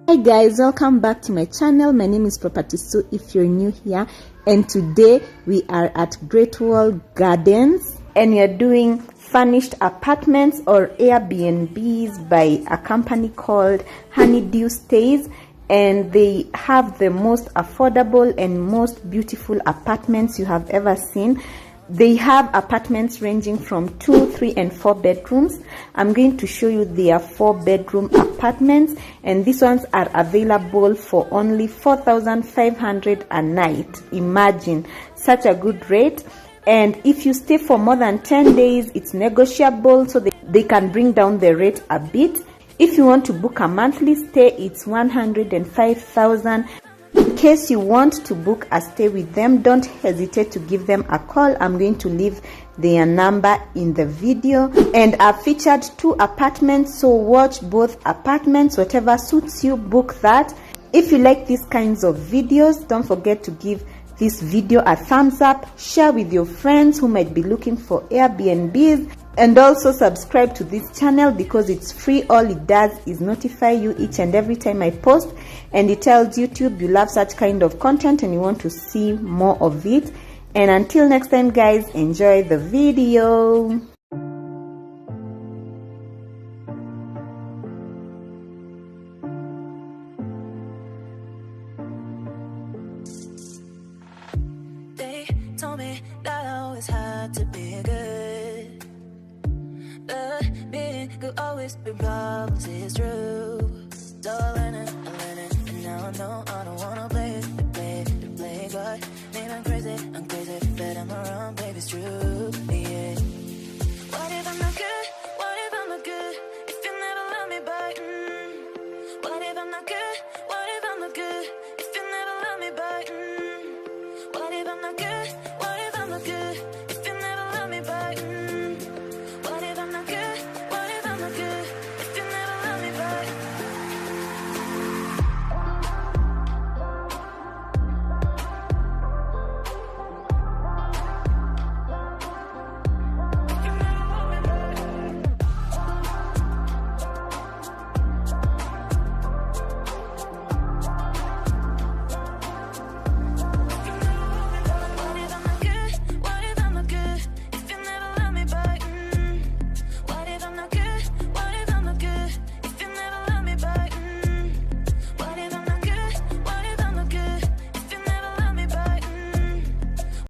Hi guys, welcome back to my channel. My name is Property Sue if you're new here, and today we are at Great Wall Gardens and we are doing furnished apartments or Airbnbs by a company called Honeydew Stays, and they have the most affordable and most beautiful apartments you have ever seen. They have apartments ranging from 2, 3 and 4 bedrooms. I'm going to show you their 4-bedroom apartments, and these ones are available for only 4,500 a night. Imagine such a good rate. And if you stay for more than 10 days, it's negotiable, so they can bring down the rate a bit. If you want to book a monthly stay, it's 105,000. In case you want to book a stay with them, don't hesitate to give them a call. I'm going to leave their number in the video, and I've featured 2 apartments, so watch both apartments. Whatever suits you, book that. If you like these kinds of videos, don't forget to give this video a thumbs up, share with your friends who might be looking for Airbnbs, and also subscribe to this channel because it's free. All it does is notify you each and every time I post, and it tells YouTube you love such kind of content and you want to see more of it. And until next time guys, enjoy the video. They told me that I always had to be good, but being good always been problems, it's true. So I learned it, and now I know I don't wanna play God. Maybe I'm crazy, but I'm around, baby, it's true, yeah. What if I'm not good? What if I'm not good? If you never love me back, What if I'm not good? What if I'm not good? If you never love me back, What if I'm not good? What if I'm not good?